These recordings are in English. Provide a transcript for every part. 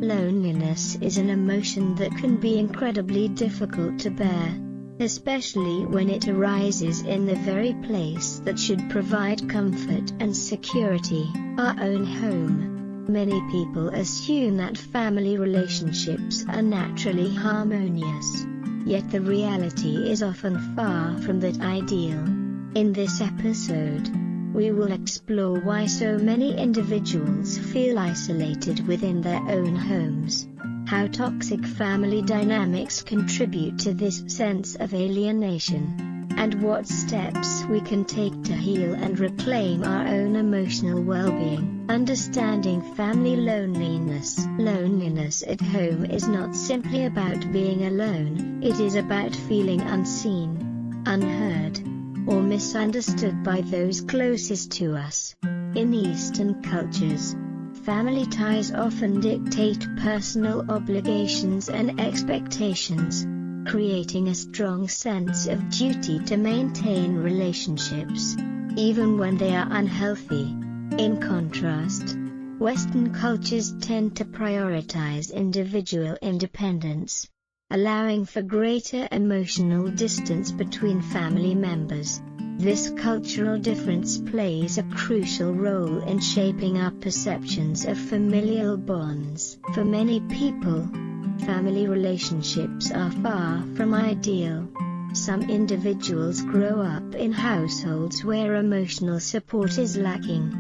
Loneliness is an emotion that can be incredibly difficult to bear, especially when it arises in the very place that should provide comfort and security, our own home. Many people assume that family relationships are naturally harmonious, yet the reality is often far from that ideal. In this episode, we will explore why so many individuals feel isolated within their own homes, how toxic family dynamics contribute to this sense of alienation, and what steps we can take to heal and reclaim our own emotional well-being. Understanding family loneliness. Loneliness at home is not simply about being alone, it is about feeling unseen, unheard, or misunderstood by those closest to us. In Eastern cultures, family ties often dictate personal obligations and expectations, creating a strong sense of duty to maintain relationships, even when they are unhealthy. In contrast, Western cultures tend to prioritize individual independence, allowing for greater emotional distance between family members. This cultural difference plays a crucial role in shaping our perceptions of familial bonds. For many people, family relationships are far from ideal. Some individuals grow up in households where emotional support is lacking,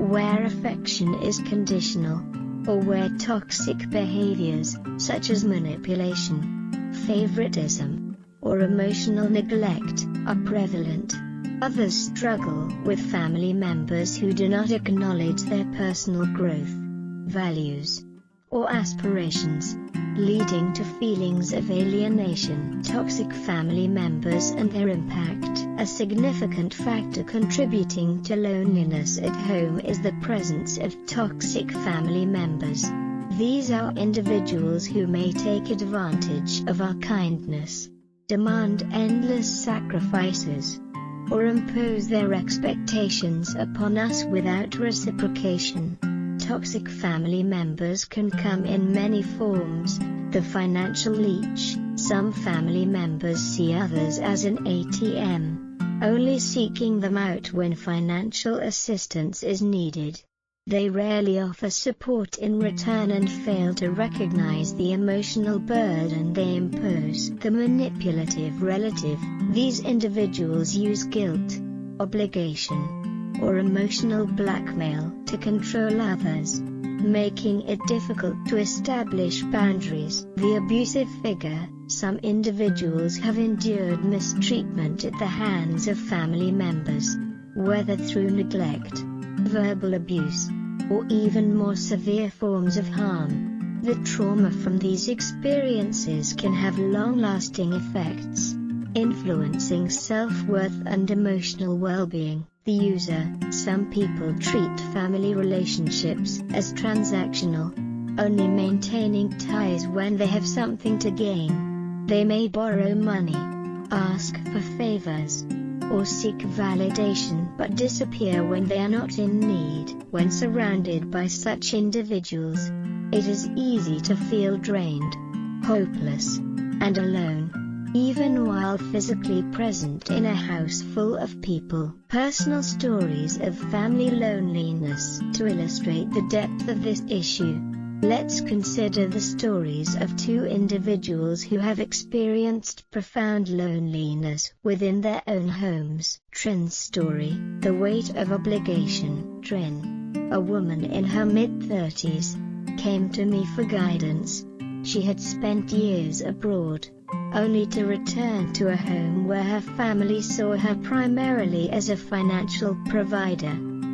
where affection is conditional, or where toxic behaviors, such as manipulation, favoritism, or emotional neglect, are prevalent. Others struggle with family members who do not acknowledge their personal growth, values, or aspirations, leading to feelings of alienation. Toxic family members and their impact. A significant factor contributing to loneliness at home is the presence of toxic family members. These are individuals who may take advantage of our kindness, demand endless sacrifices, or impose their expectations upon us without reciprocation. Toxic family members can come in many forms. The financial leech. Some family members see others as an ATM, only seeking them out when financial assistance is needed. They rarely offer support in return and fail to recognize the emotional burden they impose. The manipulative relative. These individuals use guilt, obligation, or emotional blackmail to control others, making it difficult to establish boundaries. The abusive figure. Some individuals have endured mistreatment at the hands of family members, whether through neglect, verbal abuse, or even more severe forms of harm. The trauma from these experiences can have long-lasting effects, influencing self-worth and emotional well-being. The user. Some people treat family relationships as transactional, only maintaining ties when they have something to gain. They may borrow money, ask for favors, or seek validation but disappear when they are not in need. When surrounded by such individuals, it is easy to feel drained, hopeless, and alone, even while physically present in a house full of people. Personal stories of family loneliness. To illustrate the depth of this issue, let's consider the stories of two individuals who have experienced profound loneliness within their own homes. Trin's story. The weight of obligation. Trin, a woman in her mid-30s, came to me for guidance. She had spent years abroad, only to return to a home where her family saw her primarily as a financial provider.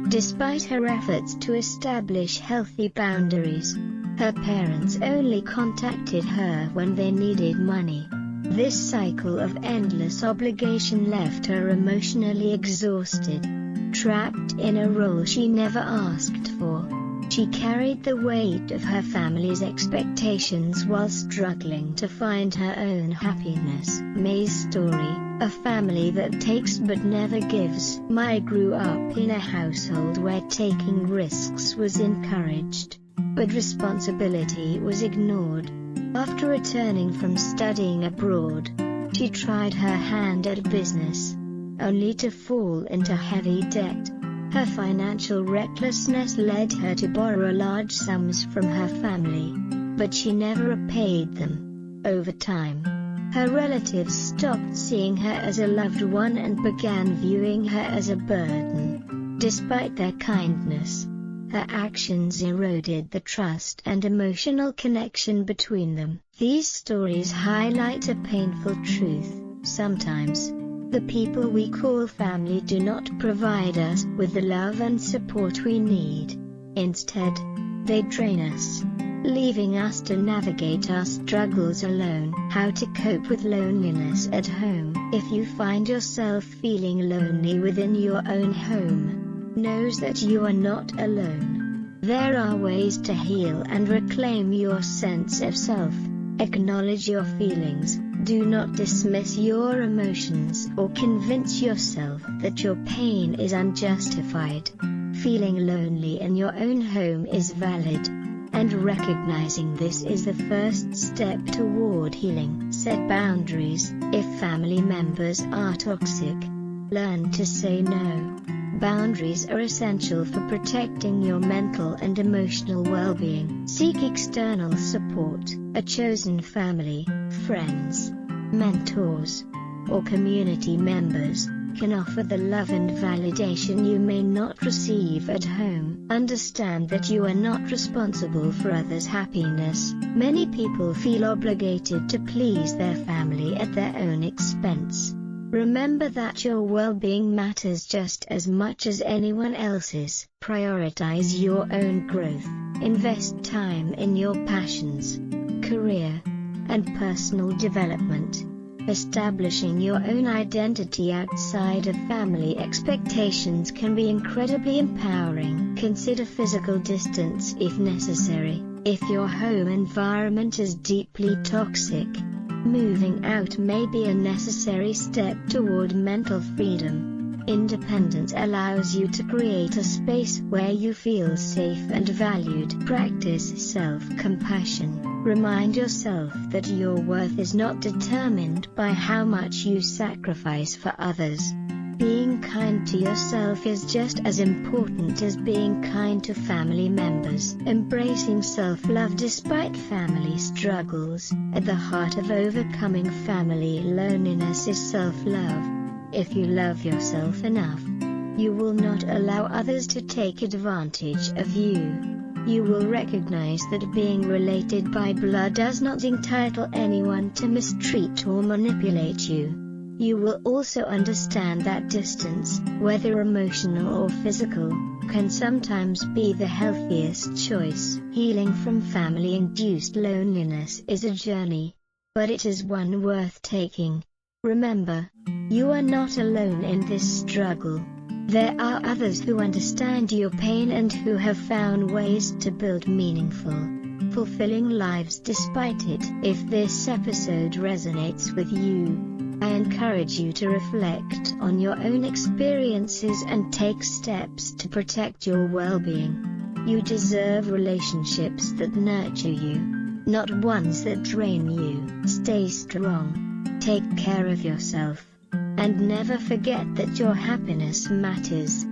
Despite her efforts to establish healthy boundaries, her parents only contacted her when they needed money. This cycle of endless obligation left her emotionally exhausted, trapped in a role she never asked for. She carried the weight of her family's expectations while struggling to find her own happiness. May's story. A family that takes but never gives. Mai grew up in a household where taking risks was encouraged. but responsibility was ignored. After returning from studying abroad, she tried her hand at business, only to fall into heavy debt. Her financial recklessness led her to borrow large sums from her family, but she never repaid them. Over time, her relatives stopped seeing her as a loved one and began viewing her as a burden. Despite their kindness, her actions eroded the trust and emotional connection between them. These stories highlight a painful truth. Sometimes, the people we call family do not provide us with the love and support we need. Instead, they drain us, leaving us to navigate our struggles alone. How to cope with loneliness at home. If you find yourself feeling lonely within your own home, know that you are not alone. There are ways to heal and reclaim your sense of self. Acknowledge your feelings. Do not dismiss your emotions or convince yourself that your pain is unjustified. Feeling lonely in your own home is valid, and recognizing this is the first step toward healing. Set boundaries. If family members are toxic, learn to say no. Boundaries are essential for protecting your mental and emotional well-being. Seek external support. A chosen family, friends, mentors, or community members can offer the love and validation you may not receive at home. Understand that you are not responsible for others' happiness. Many people feel obligated to please their family at their own expense. Remember that your well-being matters just as much as anyone else's. Prioritize your own growth. Invest time in your passions, career, and personal development. Establishing your own identity outside of family expectations can be incredibly empowering. Consider physical distance if necessary. If your home environment is deeply toxic, moving out may be a necessary step toward mental freedom. Independence allows you to create a space where you feel safe and valued. Practice self-compassion. Remind yourself that your worth is not determined by how much you sacrifice for others. Being kind to yourself is just as important as being kind to family members. Embracing self-love despite family struggles. At the heart of overcoming family loneliness is self-love. If you love yourself enough, you will not allow others to take advantage of you. You will recognize that being related by blood does not entitle anyone to mistreat or manipulate you. You will also understand that distance, whether emotional or physical, can sometimes be the healthiest choice. Healing from family-induced loneliness is a journey, but it is one worth taking. Remember, you are not alone in this struggle. There are others who understand your pain and who have found ways to build meaningful, fulfilling lives despite it. If this episode resonates with you, I encourage you to reflect on your own experiences and take steps to protect your well-being. You deserve relationships that nurture you, not ones that drain you. Stay strong, take care of yourself, and never forget that your happiness matters.